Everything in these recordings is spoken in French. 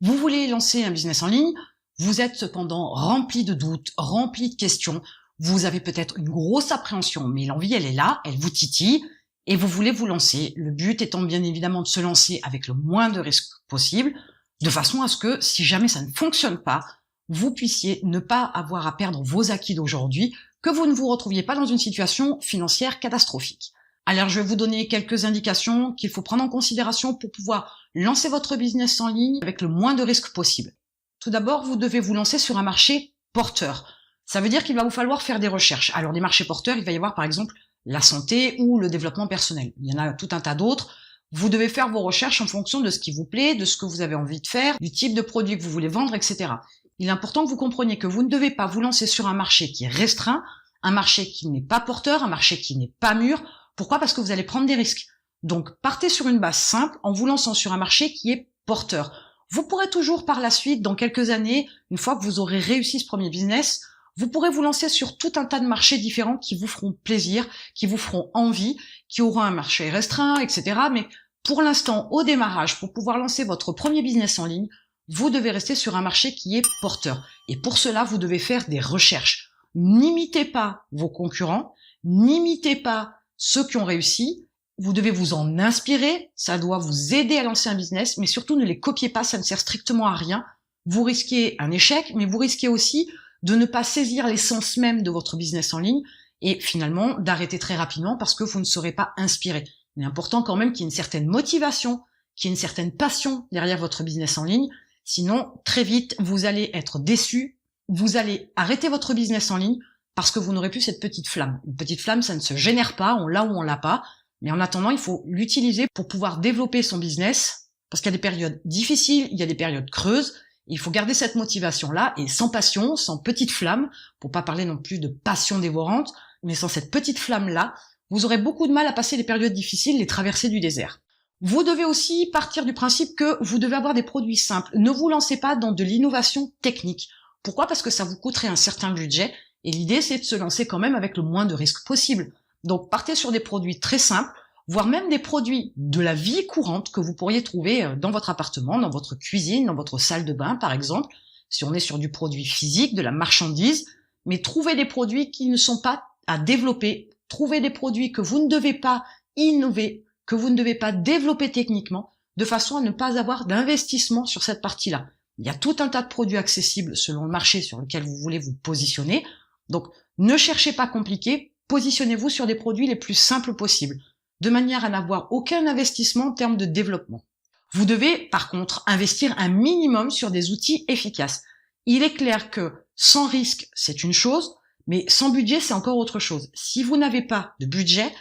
Vous voulez lancer un business en ligne, vous êtes cependant rempli de doutes, rempli de questions, vous avez peut-être une grosse appréhension, mais l'envie elle est là, elle vous titille, et vous voulez vous lancer. Le but étant bien évidemment de se lancer avec le moins de risques possible, de façon à ce que si jamais ça ne fonctionne pas, vous puissiez ne pas avoir à perdre vos acquis d'aujourd'hui, que vous ne vous retrouviez pas dans une situation financière catastrophique. Alors je vais vous donner quelques indications qu'il faut prendre en considération pour pouvoir lancer votre business en ligne avec le moins de risques possible. Tout d'abord, vous devez vous lancer sur un marché porteur. Ça veut dire qu'il va vous falloir faire des recherches. Alors des marchés porteurs, il va y avoir par exemple la santé ou le développement personnel. Il y en a tout un tas d'autres. Vous devez faire vos recherches en fonction de ce qui vous plaît, de ce que vous avez envie de faire, du type de produit que vous voulez vendre, etc. Il est important que vous compreniez que vous ne devez pas vous lancer sur un marché qui est restreint, un marché qui n'est pas porteur, un marché qui n'est pas mûr. Pourquoi ? Parce que vous allez prendre des risques. Donc, partez sur une base simple en vous lançant sur un marché qui est porteur. Vous pourrez toujours par la suite, dans quelques années, une fois que vous aurez réussi ce premier business, vous pourrez vous lancer sur tout un tas de marchés différents qui vous feront plaisir, qui vous feront envie, qui auront un marché restreint, etc. Mais pour l'instant, au démarrage, pour pouvoir lancer votre premier business en ligne, vous devez rester sur un marché qui est porteur. Et pour cela, vous devez faire des recherches. N'imitez pas vos concurrents, n'imitez pas ceux qui ont réussi, vous devez vous en inspirer, ça doit vous aider à lancer un business, mais surtout ne les copiez pas, ça ne sert strictement à rien. Vous risquez un échec, mais vous risquez aussi de ne pas saisir l'essence même de votre business en ligne et finalement d'arrêter très rapidement parce que vous ne serez pas inspiré. Il est important quand même qu'il y ait une certaine motivation, qu'il y ait une certaine passion derrière votre business en ligne, sinon très vite vous allez être déçu, vous allez arrêter votre business en ligne parce que vous n'aurez plus cette petite flamme. Une petite flamme, ça ne se génère pas, on l'a ou on l'a pas. Mais en attendant, il faut l'utiliser pour pouvoir développer son business, parce qu'il y a des périodes difficiles, il y a des périodes creuses. Il faut garder cette motivation-là, et sans passion, sans petite flamme, pour pas parler non plus de passion dévorante, mais sans cette petite flamme-là, vous aurez beaucoup de mal à passer les périodes difficiles, les traversées du désert. Vous devez aussi partir du principe que vous devez avoir des produits simples. Ne vous lancez pas dans de l'innovation technique. Pourquoi ? Parce que ça vous coûterait un certain budget, et l'idée, c'est de se lancer quand même avec le moins de risques possible. Donc, partez sur des produits très simples, voire même des produits de la vie courante que vous pourriez trouver dans votre appartement, dans votre cuisine, dans votre salle de bain, par exemple, si on est sur du produit physique, de la marchandise, mais trouvez des produits qui ne sont pas à développer, trouvez des produits que vous ne devez pas innover, que vous ne devez pas développer techniquement, de façon à ne pas avoir d'investissement sur cette partie-là. Il y a tout un tas de produits accessibles selon le marché sur lequel vous voulez vous positionner, donc ne cherchez pas compliqué, positionnez-vous sur des produits les plus simples possibles, de manière à n'avoir aucun investissement en termes de développement. Vous devez, par contre, investir un minimum sur des outils efficaces. Il est clair que sans risque, c'est une chose, mais sans budget, c'est encore autre chose. Si vous n'avez pas de budget,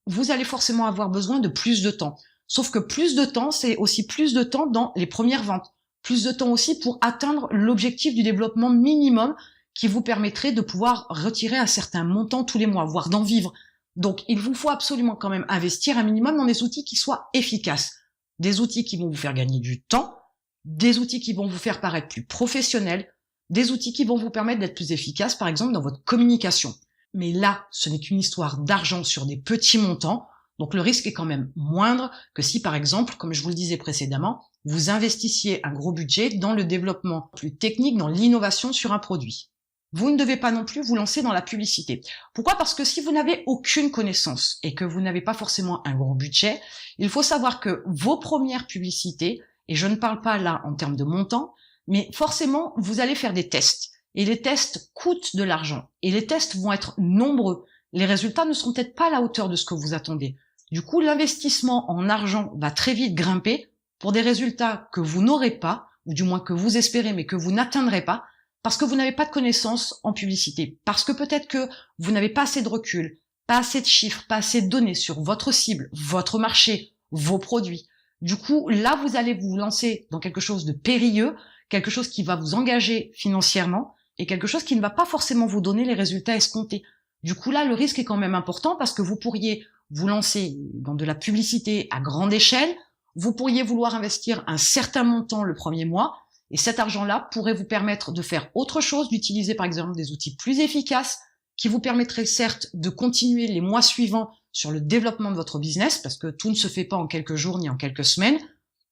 vous allez forcément avoir besoin de plus de temps. Sauf que plus de temps, c'est aussi plus de temps dans les premières ventes. Plus de temps aussi pour atteindre l'objectif du développement minimum qui vous permettrait de pouvoir retirer un certain montant tous les mois, voire d'en vivre. Donc, il vous faut absolument quand même investir un minimum dans des outils qui soient efficaces. Des outils qui vont vous faire gagner du temps, des outils qui vont vous faire paraître plus professionnels, des outils qui vont vous permettre d'être plus efficaces, par exemple, dans votre communication. Mais là, ce n'est qu'une histoire d'argent sur des petits montants, donc le risque est quand même moindre que si, par exemple, comme je vous le disais précédemment, vous investissiez un gros budget dans le développement plus technique, dans l'innovation sur un produit. Vous ne devez pas non plus vous lancer dans la publicité. Pourquoi ? Parce que si vous n'avez aucune connaissance et que vous n'avez pas forcément un gros budget, il faut savoir que vos premières publicités, et je ne parle pas là en termes de montant, mais forcément, vous allez faire des tests. Et les tests coûtent de l'argent. Et les tests vont être nombreux. Les résultats ne seront peut-être pas à la hauteur de ce que vous attendez. Du coup, l'investissement en argent va très vite grimper pour des résultats que vous n'aurez pas, ou du moins que vous espérez, mais que vous n'atteindrez pas, parce que vous n'avez pas de connaissances en publicité, parce que peut-être que vous n'avez pas assez de recul, pas assez de chiffres, pas assez de données sur votre cible, votre marché, vos produits. Du coup, là, vous allez vous lancer dans quelque chose de périlleux, quelque chose qui va vous engager financièrement et quelque chose qui ne va pas forcément vous donner les résultats escomptés. Du coup, là, le risque est quand même important parce que vous pourriez vous lancer dans de la publicité à grande échelle, vous pourriez vouloir investir un certain montant le premier mois, et cet argent-là pourrait vous permettre de faire autre chose, d'utiliser par exemple des outils plus efficaces qui vous permettraient certes de continuer les mois suivants sur le développement de votre business, parce que tout ne se fait pas en quelques jours ni en quelques semaines,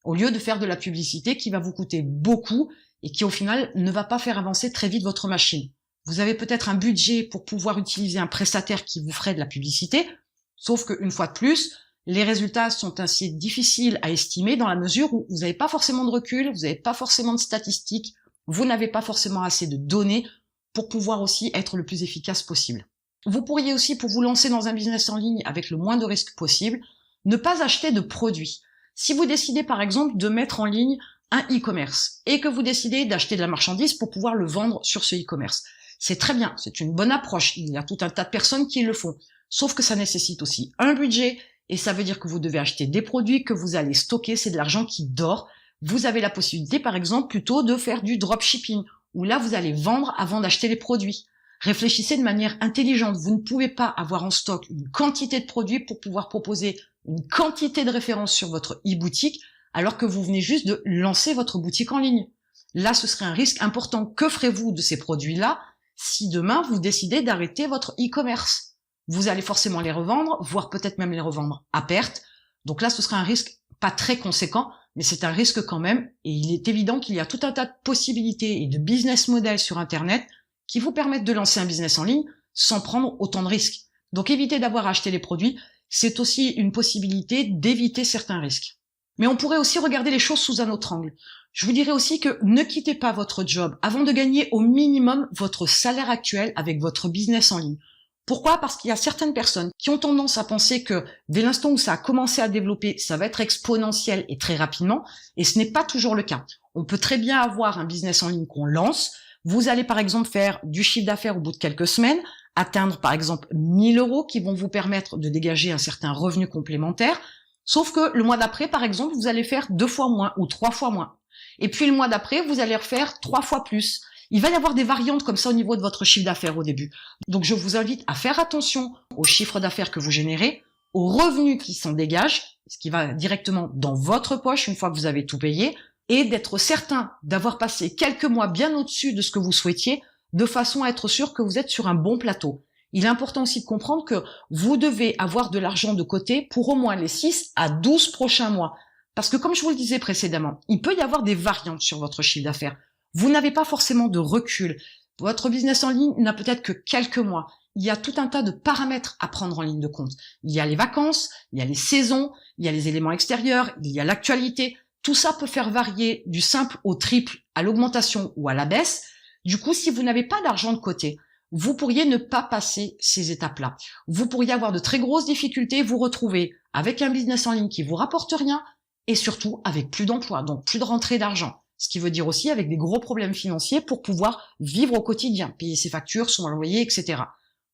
au lieu de faire de la publicité qui va vous coûter beaucoup et qui au final ne va pas faire avancer très vite votre machine. Vous avez peut-être un budget pour pouvoir utiliser un prestataire qui vous ferait de la publicité, sauf qu'une fois de plus, les résultats sont ainsi difficiles à estimer dans la mesure où vous n'avez pas forcément de recul, vous n'avez pas forcément de statistiques, vous n'avez pas forcément assez de données pour pouvoir aussi être le plus efficace possible. Vous pourriez aussi, pour vous lancer dans un business en ligne avec le moins de risques possible, ne pas acheter de produits. Si vous décidez par exemple de mettre en ligne un e-commerce et que vous décidez d'acheter de la marchandise pour pouvoir le vendre sur ce e-commerce, c'est très bien, c'est une bonne approche, il y a tout un tas de personnes qui le font, sauf que ça nécessite aussi un budget et ça veut dire que vous devez acheter des produits que vous allez stocker, c'est de l'argent qui dort. Vous avez la possibilité par exemple plutôt de faire du dropshipping où là vous allez vendre avant d'acheter les produits. Réfléchissez de manière intelligente, vous ne pouvez pas avoir en stock une quantité de produits pour pouvoir proposer une quantité de références sur votre e-boutique alors que vous venez juste de lancer votre boutique en ligne. Là, ce serait un risque important. Que ferez-vous de ces produits-là si demain vous décidez d'arrêter votre e-commerce? Vous allez forcément les revendre, voire peut-être même les revendre à perte. Donc là, ce serait un risque pas très conséquent, mais c'est un risque quand même. Et il est évident qu'il y a tout un tas de possibilités et de business models sur Internet qui vous permettent de lancer un business en ligne sans prendre autant de risques. Donc éviter d'avoir acheté les produits, c'est aussi une possibilité d'éviter certains risques. Mais on pourrait aussi regarder les choses sous un autre angle. Je vous dirais aussi que ne quittez pas votre job avant de gagner au minimum votre salaire actuel avec votre business en ligne. Pourquoi? Parce qu'il y a certaines personnes qui ont tendance à penser que dès l'instant où ça a commencé à développer, ça va être exponentiel et très rapidement, et ce n'est pas toujours le cas. On peut très bien avoir un business en ligne qu'on lance. Vous allez par exemple faire du chiffre d'affaires au bout de quelques semaines, atteindre par exemple 1000 € qui vont vous permettre de dégager un certain revenu complémentaire. Sauf que le mois d'après, par exemple, vous allez faire 2 fois moins ou 3 fois moins. Et puis le mois d'après, vous allez refaire 3 fois plus. Il va y avoir des variantes comme ça au niveau de votre chiffre d'affaires au début. Donc je vous invite à faire attention au chiffre d'affaires que vous générez, aux revenus qui s'en dégagent, ce qui va directement dans votre poche une fois que vous avez tout payé, et d'être certain d'avoir passé quelques mois bien au-dessus de ce que vous souhaitiez, de façon à être sûr que vous êtes sur un bon plateau. Il est important aussi de comprendre que vous devez avoir de l'argent de côté pour au moins les 6 à 12 prochains mois. Parce que comme je vous le disais précédemment, il peut y avoir des variantes sur votre chiffre d'affaires. Vous n'avez pas forcément de recul. Votre business en ligne n'a peut-être que quelques mois. Il y a tout un tas de paramètres à prendre en ligne de compte. Il y a les vacances, il y a les saisons, il y a les éléments extérieurs, il y a l'actualité. Tout ça peut faire varier du simple au triple, à l'augmentation ou à la baisse. Du coup, si vous n'avez pas d'argent de côté, vous pourriez ne pas passer ces étapes-là. Vous pourriez avoir de très grosses difficultés, vous retrouver avec un business en ligne qui vous rapporte rien et surtout avec plus d'emploi, donc plus de rentrée d'argent. Ce qui veut dire aussi avec des gros problèmes financiers pour pouvoir vivre au quotidien, payer ses factures, son loyer, etc.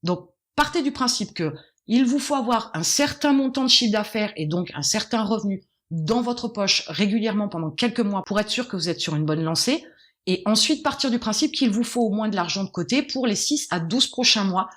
Donc, partez du principe que il vous faut avoir un certain montant de chiffre d'affaires et donc un certain revenu dans votre poche régulièrement pendant quelques mois pour être sûr que vous êtes sur une bonne lancée. Et ensuite partir du principe qu'il vous faut au moins de l'argent de côté pour les 6 à 12 prochains mois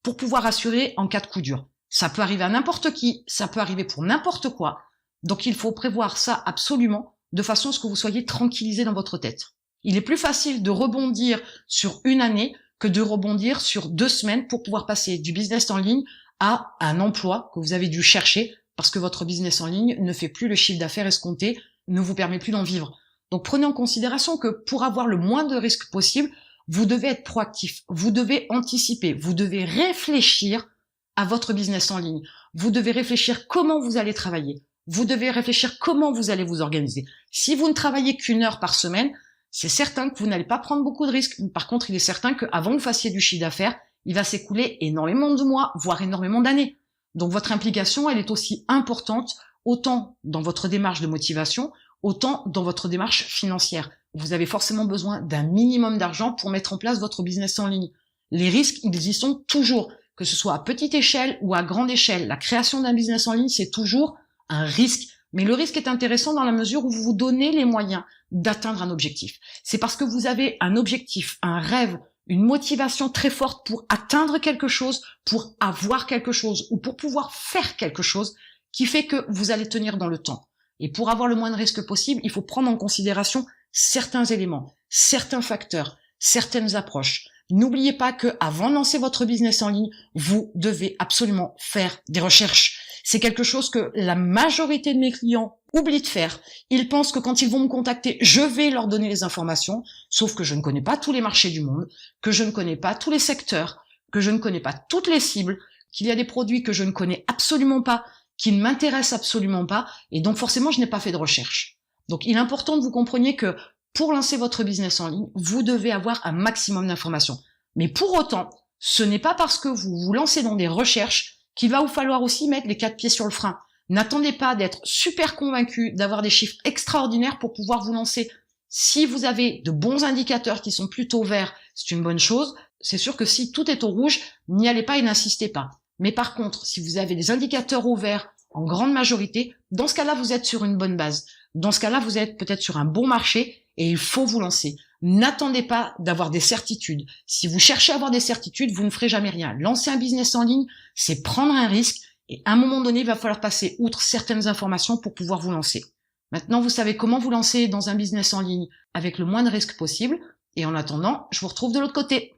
pour pouvoir assurer en cas de coup dur. Ça peut arriver à n'importe qui, ça peut arriver pour n'importe quoi. Donc il faut prévoir ça absolument de façon à ce que vous soyez tranquillisé dans votre tête. Il est plus facile de rebondir sur une année que de rebondir sur 2 semaines pour pouvoir passer du business en ligne à un emploi que vous avez dû chercher parce que votre business en ligne ne fait plus le chiffre d'affaires escompté, ne vous permet plus d'en vivre. Donc prenez en considération que pour avoir le moins de risques possible, vous devez être proactif, vous devez anticiper, vous devez réfléchir à votre business en ligne, vous devez réfléchir comment vous allez travailler, vous devez réfléchir comment vous allez vous organiser. Si vous ne travaillez qu'1 heure par semaine, c'est certain que vous n'allez pas prendre beaucoup de risques. Par contre, il est certain qu'avant que vous fassiez du chiffre d'affaires, il va s'écouler énormément de mois, voire énormément d'années. Donc votre implication, elle est aussi importante, autant dans votre démarche de motivation, autant dans votre démarche financière. Vous avez forcément besoin d'un minimum d'argent pour mettre en place votre business en ligne. Les risques, ils y sont toujours, que ce soit à petite échelle ou à grande échelle. La création d'un business en ligne, c'est toujours un risque. Mais le risque est intéressant dans la mesure où vous vous donnez les moyens d'atteindre un objectif. C'est parce que vous avez un objectif, un rêve, une motivation très forte pour atteindre quelque chose, pour avoir quelque chose ou pour pouvoir faire quelque chose qui fait que vous allez tenir dans le temps. Et pour avoir le moins de risques possible, il faut prendre en considération certains éléments, certains facteurs, certaines approches. N'oubliez pas que avant de lancer votre business en ligne, vous devez absolument faire des recherches. C'est quelque chose que la majorité de mes clients oublient de faire. Ils pensent que quand ils vont me contacter, je vais leur donner les informations, sauf que je ne connais pas tous les marchés du monde, que je ne connais pas tous les secteurs, que je ne connais pas toutes les cibles, qu'il y a des produits que je ne connais absolument pas, qui ne m'intéressent absolument pas, et donc forcément je n'ai pas fait de recherche. Donc il est important que vous compreniez que pour lancer votre business en ligne, vous devez avoir un maximum d'informations. Mais pour autant, ce n'est pas parce que vous vous lancez dans des recherches qu'il va vous falloir aussi mettre les 4 pieds sur le frein. N'attendez pas d'être super convaincu, d'avoir des chiffres extraordinaires pour pouvoir vous lancer. Si vous avez de bons indicateurs qui sont plutôt verts, c'est une bonne chose. C'est sûr que si tout est au rouge, n'y allez pas et n'insistez pas. Mais par contre, si vous avez des indicateurs au vert en grande majorité, dans ce cas-là, vous êtes sur une bonne base. Dans ce cas-là, vous êtes peut-être sur un bon marché et il faut vous lancer. N'attendez pas d'avoir des certitudes. Si vous cherchez à avoir des certitudes, vous ne ferez jamais rien. Lancer un business en ligne, c'est prendre un risque et à un moment donné, il va falloir passer outre certaines informations pour pouvoir vous lancer. Maintenant, vous savez comment vous lancer dans un business en ligne avec le moins de risques possible et en attendant, je vous retrouve de l'autre côté.